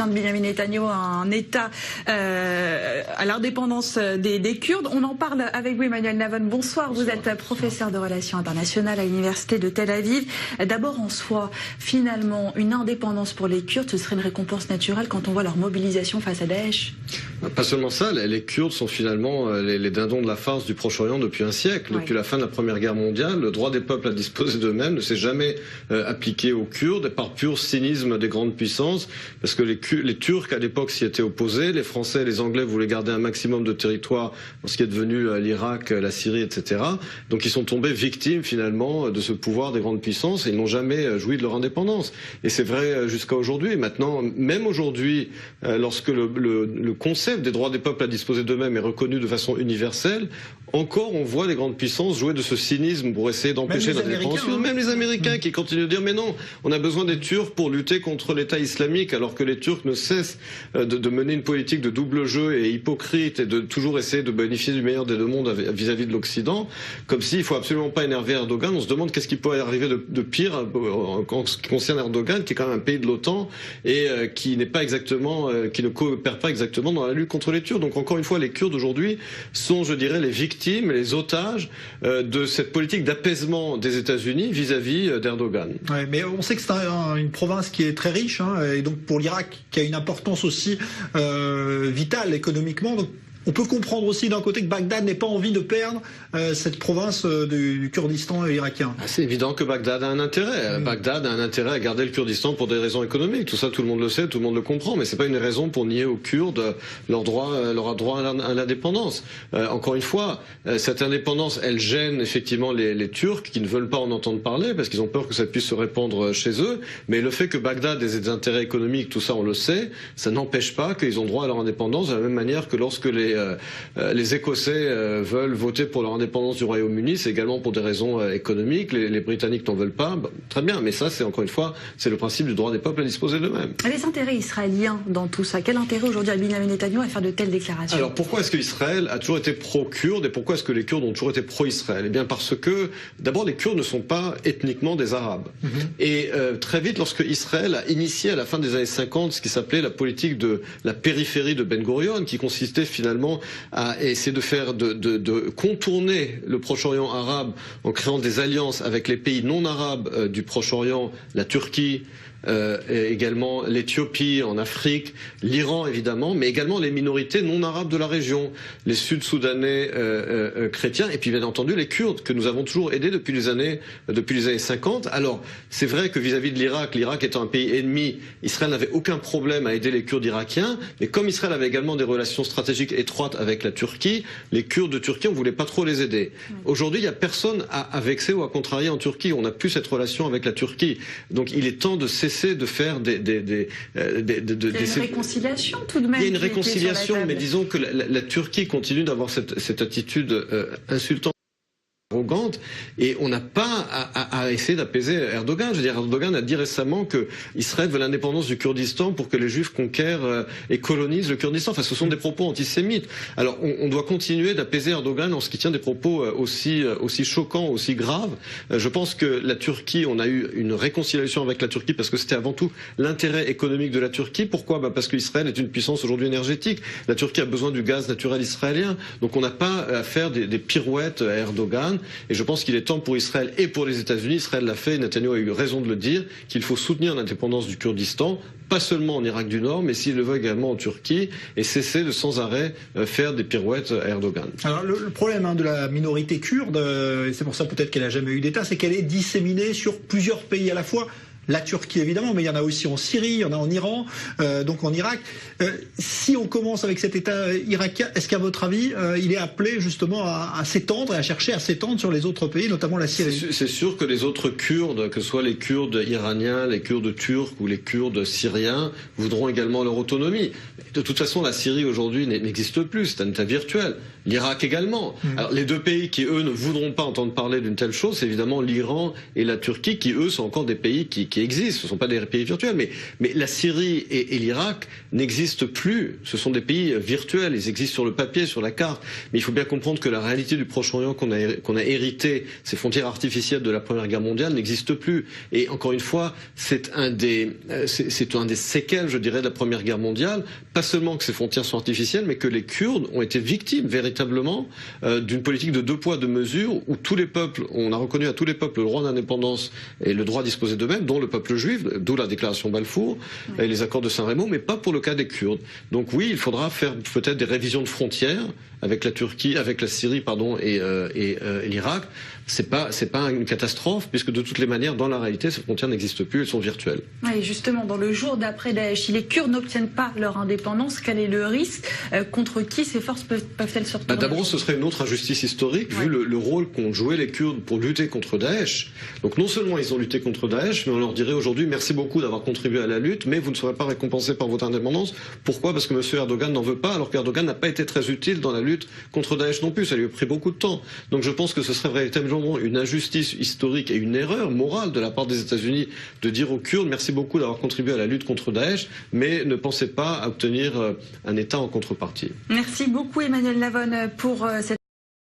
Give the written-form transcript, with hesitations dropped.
soutien de Benyamin Netanyahu à un État, à l'indépendance des Kurdes. On en parle avec vous, Emmanuel Navon. Bonsoir, vous êtes professeur de relations internationales à l'université de Tel Aviv. D'abord, en soi, finalement, une indépendance pour les Kurdes, ce serait une récompense naturelle quand on voit leur mobilisation face à Daesh? Pas seulement ça, les Kurdes sont finalement les dindons de la farce du Proche-Orient depuis un siècle. Depuis la fin de la Première Guerre mondiale, le droit des peuples à disposer d'eux-mêmes ne s'est jamais appliqué aux Kurdes par pur cynisme des grandes puissances, parce que les Turcs à l'époque s'y étaient opposés, les Français et les Anglais voulaient garder un maximum de territoire dans ce qui est devenu l'Irak, la Syrie, etc. Donc ils sont tombés victimes finalement de ce pouvoir des grandes puissances et ils n'ont jamais joui de leur indépendance. Et c'est vrai jusqu'à aujourd'hui. Maintenant, même aujourd'hui, lorsque le concept des droits des peuples à disposer d'eux-mêmes est reconnu de façon universelle, encore on voit les grandes puissances jouer de ce cynisme pour essayer d'empêcher l'indépendance. Même les Américains qui continuent de dire mais non, on a besoin des Turcs pour lutter contre l'État islamique, alors que les Turcs ne cessent de mener une politique de double jeu et hypocrite et de toujours essayer de bénéficier du meilleur des deux mondes vis-à-vis de l'Occident, comme s'il ne faut absolument pas énerver Erdogan. On se demande qu'est-ce qui peut arriver de pire en ce qui concerne Erdogan, qui est quand même un pays de l'OTAN et qui n'est pas exactement, qui ne coopère pas exactement dans la lutte contre les Turcs. Donc encore une fois, les Kurdes aujourd'hui sont, je dirais, les victimes, les otages de cette politique d'apaisement des États-Unis vis-à-vis d'Erdogan. Ouais, mais on sait que c'est une province qui est très riche, hein, et donc pour l'Irak, qui a une importance aussi vitale économiquement. Donc on peut comprendre aussi d'un côté que Bagdad n'ait pas envie de perdre cette province du Kurdistan irakien. C'est évident que Bagdad a un intérêt. Bagdad a un intérêt à garder le Kurdistan pour des raisons économiques. Tout ça, tout le monde le sait, tout le monde le comprend. Mais c'est pas une raison pour nier aux Kurdes leur droit à l'indépendance. Encore une fois, cette indépendance, elle gêne effectivement les Turcs qui ne veulent pas en entendre parler parce qu'ils ont peur que ça puisse se répandre chez eux. Mais le fait que Bagdad ait des intérêts économiques, tout ça, on le sait, ça n'empêche pas qu'ils ont droit à leur indépendance de la même manière que lorsque les Écossais veulent voter pour leur indépendance du Royaume-Uni, c'est également pour des raisons économiques. Les Britanniques n'en veulent pas. Très bien, mais ça, c'est encore une fois, c'est le principe du droit des peuples à disposer d'eux-mêmes. Les intérêts israéliens dans tout ça, quel intérêt aujourd'hui à Benyamin Netanyahu à faire de telles déclarations? Alors pourquoi est-ce qu'Israël a toujours été pro-Kurde et pourquoi est-ce que les Kurdes ont toujours été pro-Israël? Eh bien parce que, d'abord, les Kurdes ne sont pas ethniquement des Arabes. Et très vite, lorsque Israël a initié à la fin des années 50 ce qui s'appelait la politique de la périphérie de Ben Gurion, qui consistait finalement à essayer de faire de contourner le Proche-Orient arabe en créant des alliances avec les pays non arabes du Proche-Orient, la Turquie, et également l'Éthiopie en Afrique, l'Iran évidemment, mais également les minorités non arabes de la région, les Sud-Soudanais chrétiens, et puis bien entendu les Kurdes que nous avons toujours aidés depuis les années 50. Alors c'est vrai que vis-à-vis de l'Irak étant un pays ennemi, Israël n'avait aucun problème à aider les Kurdes irakiens, mais comme Israël avait également des relations stratégiques étroites avec la Turquie, les Kurdes de Turquie on voulait pas trop les aider. Aujourd'hui il n'y a personne à vexer ou à contrarier en Turquie, on n'a plus cette relation avec la Turquie, donc il est temps de cesser de faire il y a une réconciliation tout de même. Il y a une réconciliation, mais disons que la Turquie continue d'avoir cette attitude insultante, arrogante, et on n'a pas à essayer d'apaiser Erdogan. Je veux dire, Erdogan a dit récemment que Israël veut l'indépendance du Kurdistan pour que les Juifs conquièrent et colonisent le Kurdistan. Enfin, ce sont des propos antisémites. Alors, on doit continuer d'apaiser Erdogan en ce qui tient des propos aussi choquants, aussi graves. Je pense que la Turquie, on a eu une réconciliation avec la Turquie parce que c'était avant tout l'intérêt économique de la Turquie. Pourquoi? Parce qu'Israël est une puissance aujourd'hui énergétique. La Turquie a besoin du gaz naturel israélien. Donc, on n'a pas à faire des pirouettes à Erdogan. Et je pense qu'il est temps pour Israël et pour les États-Unis, Israël l'a fait, Netanyahu a eu raison de le dire, qu'il faut soutenir l'indépendance du Kurdistan, pas seulement en Irak du Nord, mais s'il le veut également en Turquie, et cesser de sans arrêt faire des pirouettes à Erdogan. Alors le problème de la minorité kurde, et c'est pour ça peut-être qu'elle n'a jamais eu d'État, c'est qu'elle est disséminée sur plusieurs pays à la fois. La Turquie évidemment, mais il y en a aussi en Syrie, il y en a en Iran, donc en Irak. Si on commence avec cet État irakien, est-ce qu'à votre avis, il est appelé justement à s'étendre et à chercher à s'étendre sur les autres pays, notamment la Syrie? C'est sûr que les autres Kurdes, que ce soit les Kurdes iraniens, les Kurdes turcs ou les Kurdes syriens, voudront également leur autonomie. De toute façon, la Syrie aujourd'hui n'existe plus, c'est un État virtuel. L'Irak également. Alors les deux pays qui, eux, ne voudront pas entendre parler d'une telle chose, c'est évidemment l'Iran et la Turquie, qui, eux, sont encore des pays qui qui existent, ce ne sont pas des pays virtuels, mais la Syrie et l'Irak n'existent plus. Ce sont des pays virtuels, ils existent sur le papier, sur la carte. Mais il faut bien comprendre que la réalité du Proche-Orient qu'on a hérité, ces frontières artificielles de la Première Guerre mondiale, n'existe plus. Et encore une fois, c'est un des séquelles, je dirais, de la Première Guerre mondiale. Pas seulement que ces frontières sont artificielles, mais que les Kurdes ont été victimes véritablement d'une politique de 2 poids 2 mesures où tous les peuples, on a reconnu à tous les peuples le droit d'indépendance et le droit à disposer d'eux-mêmes, dont le peuple juif, d'où la déclaration Balfour et les accords de Saint-Rémy, mais pas pour le cas des Kurdes. Donc oui, il faudra faire peut-être des révisions de frontières avec la Turquie, avec la Syrie, pardon, et l'Irak. C'est pas une catastrophe, puisque de toutes les manières, dans la réalité, ces frontières n'existent plus, elles sont virtuelles. Oui, justement, dans le jour d'après Daesh, si les Kurdes n'obtiennent pas leur indépendance, quel est le risque? Contre qui ces forces peuvent-elles se retourner? D'abord, ce serait une autre injustice historique, vu le rôle qu'ont joué les Kurdes pour lutter contre Daesh. Donc non seulement ils ont lutté contre Daesh, mais on leur dirait aujourd'hui merci beaucoup d'avoir contribué à la lutte, mais vous ne serez pas récompensé par votre indépendance. Pourquoi? Parce que M. Erdogan n'en veut pas, alors qu'Erdogan n'a pas été très utile dans la lutte contre Daesh non plus. Ça lui a pris beaucoup de temps. Donc je pense que ce serait véritablement une injustice historique et une erreur morale de la part des États-Unis de dire aux Kurdes merci beaucoup d'avoir contribué à la lutte contre Daesh, mais ne pensez pas à obtenir un État en contrepartie. Merci beaucoup Emmanuel Navon pour cette